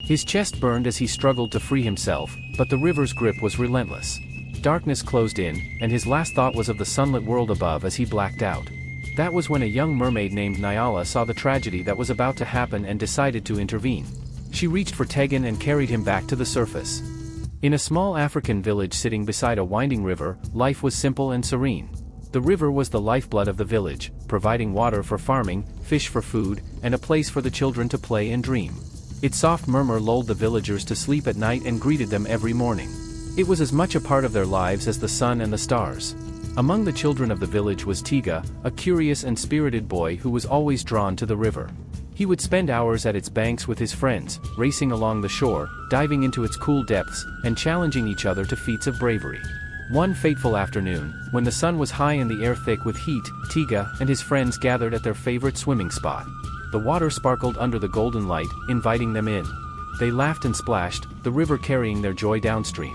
His chest burned as he struggled to free himself, but the river's grip was relentless. Darkness closed in, and his last thought was of the sunlit world above as he blacked out. That was when a young mermaid named Nyala saw the tragedy that was about to happen and decided to intervene. She reached for Tegan and carried him back to the surface. In a small African village sitting beside a winding river, life was simple and serene. The river was the lifeblood of the village, providing water for farming, fish for food, and a place for the children to play and dream. Its soft murmur lulled the villagers to sleep at night and greeted them every morning. It was as much a part of their lives as the sun and the stars. Among the children of the village was Tiga, a curious and spirited boy who was always drawn to the river. He would spend hours at its banks with his friends, racing along the shore, diving into its cool depths, and challenging each other to feats of bravery. One fateful afternoon, when the sun was high and the air thick with heat, Tiga and his friends gathered at their favorite swimming spot. The water sparkled under the golden light, inviting them in. They laughed and splashed, the river carrying their joy downstream.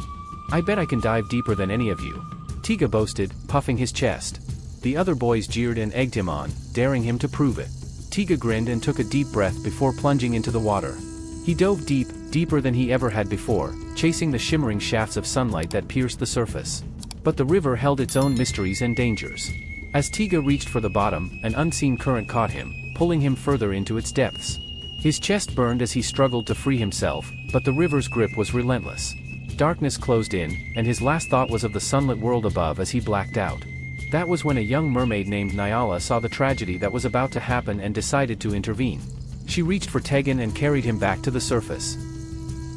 "I bet I can dive deeper than any of you," Tiga boasted, puffing his chest. The other boys jeered and egged him on, daring him to prove it. Tiga grinned and took a deep breath before plunging into the water. He dove deep, deeper than he ever had before, chasing the shimmering shafts of sunlight that pierced the surface. But the river held its own mysteries and dangers. As Tiga reached for the bottom, an unseen current caught him, pulling him further into its depths. His chest burned as he struggled to free himself, but the river's grip was relentless. Darkness closed in, and his last thought was of the sunlit world above as he blacked out. That was when a young mermaid named Nyala saw the tragedy that was about to happen and decided to intervene. She reached for Tegan and carried him back to the surface.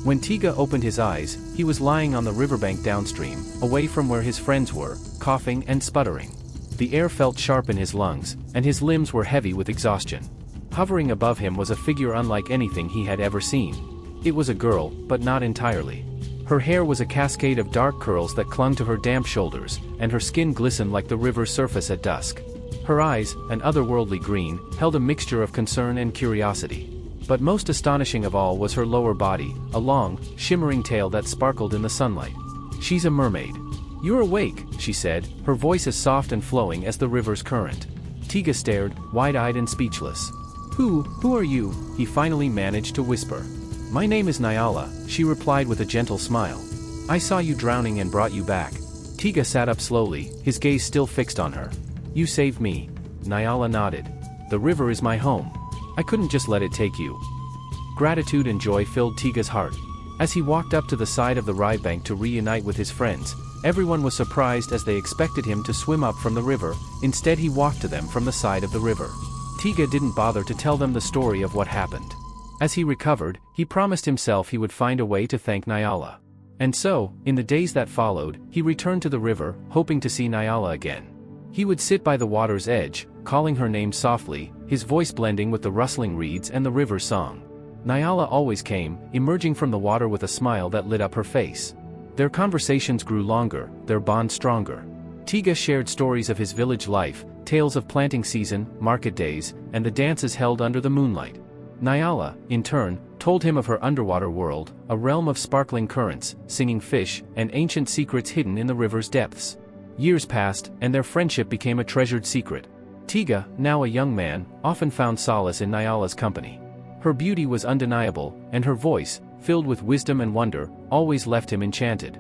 When Tiga opened his eyes, he was lying on the riverbank downstream, away from where his friends were, coughing and sputtering. The air felt sharp in his lungs, and his limbs were heavy with exhaustion. Hovering above him was a figure unlike anything he had ever seen. It was a girl, but not entirely. Her hair was a cascade of dark curls that clung to her damp shoulders, and her skin glistened like the river's surface at dusk. Her eyes, an otherworldly green, held a mixture of concern and curiosity. But most astonishing of all was her lower body, a long, shimmering tail that sparkled in the sunlight. "She's a mermaid." "You're awake," she said, her voice as soft and flowing as the river's current. Tiga stared, wide-eyed and speechless. Who are you?" he finally managed to whisper. "My name is Nyala," she replied with a gentle smile. "I saw you drowning and brought you back." Tiga sat up slowly, his gaze still fixed on her. "You saved me." Nyala nodded. "The river is my home. I couldn't just let it take you." Gratitude and joy filled Tiga's heart. As he walked up to the side of the riverbank to reunite with his friends, everyone was surprised as they expected him to swim up from the river. Instead he walked to them from the side of the river. Tiga didn't bother to tell them the story of what happened. As he recovered, he promised himself he would find a way to thank Nyala. And so, in the days that followed, he returned to the river, hoping to see Nyala again. He would sit by the water's edge, calling her name softly, his voice blending with the rustling reeds and the river's song. Nyala always came, emerging from the water with a smile that lit up her face. Their conversations grew longer, their bond stronger. Tiga shared stories of his village life, tales of planting season, market days, and the dances held under the moonlight. Nyala, in turn, told him of her underwater world, a realm of sparkling currents, singing fish, and ancient secrets hidden in the river's depths. Years passed, and their friendship became a treasured secret. Tiga, now a young man, often found solace in Nyala's company. Her beauty was undeniable, and her voice, filled with wisdom and wonder, always left him enchanted.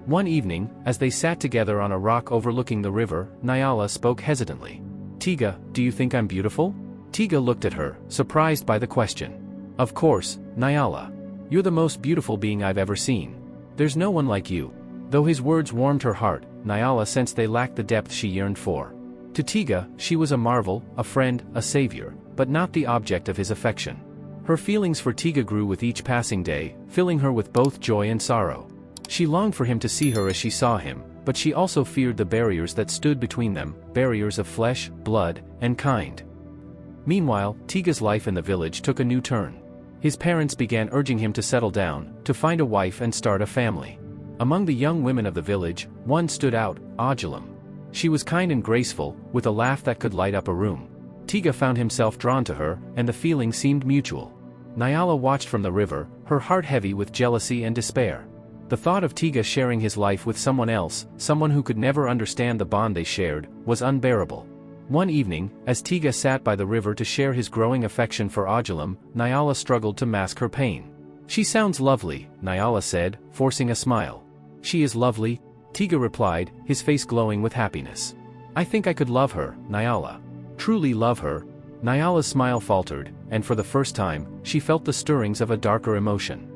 One evening, as they sat together on a rock overlooking the river, Nyala spoke hesitantly. "Tiga, do you think I'm beautiful?" Tiga looked at her, surprised by the question. "Of course, Nyala. You're the most beautiful being I've ever seen. There's no one like you." Though his words warmed her heart, Nyala sensed they lacked the depth she yearned for. To Tiga, she was a marvel, a friend, a savior, but not the object of his affection. Her feelings for Tiga grew with each passing day, filling her with both joy and sorrow. She longed for him to see her as she saw him, but she also feared the barriers that stood between them, barriers of flesh, blood, and kind. Meanwhile, Tiga's life in the village took a new turn. His parents began urging him to settle down, to find a wife and start a family. Among the young women of the village, one stood out, Ajalam. She was kind and graceful, with a laugh that could light up a room. Tiga found himself drawn to her, and the feeling seemed mutual. Nyala watched from the river, her heart heavy with jealousy and despair. The thought of Tiga sharing his life with someone else, someone who could never understand the bond they shared, was unbearable. One evening, as Tiga sat by the river to share his growing affection for Ajalam, Nyala struggled to mask her pain. She sounds lovely, Nyala said, forcing a smile. She is lovely, Tiga replied, his face glowing with happiness. I think I could love her, Nyala. Truly love her. Nyala's smile faltered, and for the first time, she felt the stirrings of a darker emotion.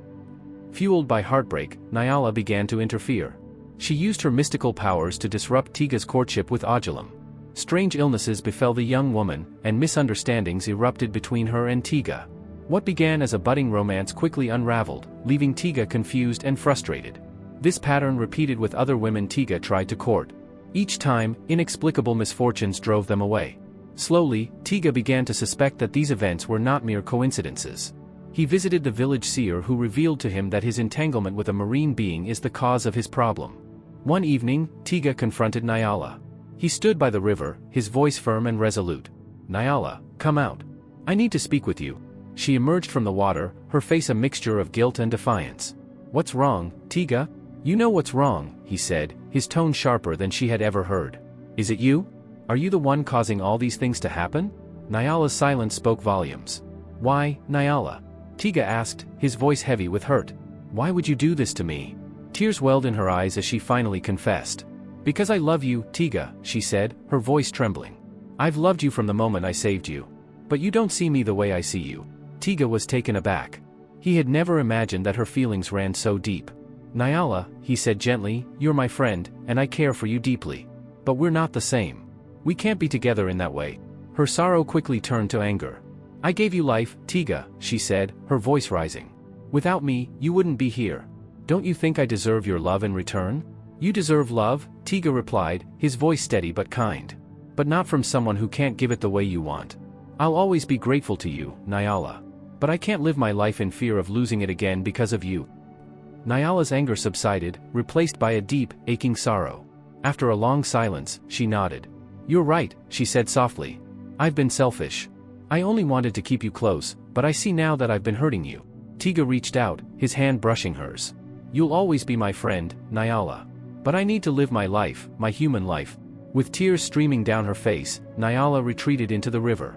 Fueled by heartbreak, Nyala began to interfere. She used her mystical powers to disrupt Tiga's courtship with Ajalam. Strange illnesses befell the young woman, and misunderstandings erupted between her and Tiga. What began as a budding romance quickly unraveled, leaving Tiga confused and frustrated. This pattern repeated with other women Tiga tried to court. Each time, inexplicable misfortunes drove them away. Slowly, Tiga began to suspect that these events were not mere coincidences. He visited the village seer who revealed to him that his entanglement with a marine being is the cause of his problem. One evening, Tiga confronted Nyala. He stood by the river, his voice firm and resolute. Nyala, come out. I need to speak with you. She emerged from the water, her face a mixture of guilt and defiance. What's wrong, Tiga? You know what's wrong, he said, his tone sharper than she had ever heard. Is it you? Are you the one causing all these things to happen? Nyala's silence spoke volumes. Why, Nyala? Tiga asked, his voice heavy with hurt. Why would you do this to me? Tears welled in her eyes as she finally confessed. Because I love you, Tiga, she said, her voice trembling. I've loved you from the moment I saved you. But you don't see me the way I see you. Tiga was taken aback. He had never imagined that her feelings ran so deep. Nyala, he said gently, you're my friend, and I care for you deeply. But we're not the same. We can't be together in that way. Her sorrow quickly turned to anger. I gave you life, Tiga, she said, her voice rising. Without me, you wouldn't be here. Don't you think I deserve your love in return? You deserve love, Tiga replied, his voice steady but kind. But not from someone who can't give it the way you want. I'll always be grateful to you, Nyala. But I can't live my life in fear of losing it again because of you. Nyala's anger subsided, replaced by a deep, aching sorrow. After a long silence, she nodded. You're right, she said softly. I've been selfish. I only wanted to keep you close, but I see now that I've been hurting you. Tiga reached out, his hand brushing hers. You'll always be my friend, Nyala. But I need to live my life, my human life. With tears streaming down her face, Nyala retreated into the river.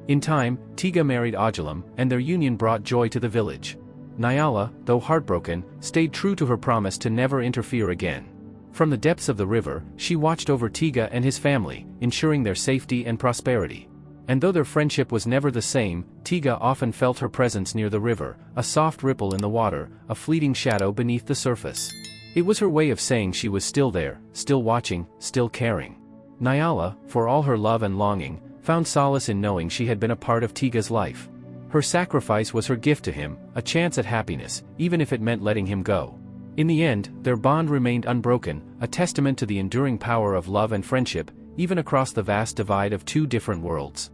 In time, Tiga married Ajalam, and their union brought joy to the village. Nyala, though heartbroken, stayed true to her promise to never interfere again. From the depths of the river, she watched over Tiga and his family, ensuring their safety and prosperity. And though their friendship was never the same, Tiga often felt her presence near the river, a soft ripple in the water, a fleeting shadow beneath the surface. It was her way of saying she was still there, still watching, still caring. Nyala, for all her love and longing, found solace in knowing she had been a part of Tiga's life. Her sacrifice was her gift to him, a chance at happiness, even if it meant letting him go. In the end, their bond remained unbroken, a testament to the enduring power of love and friendship, even across the vast divide of two different worlds.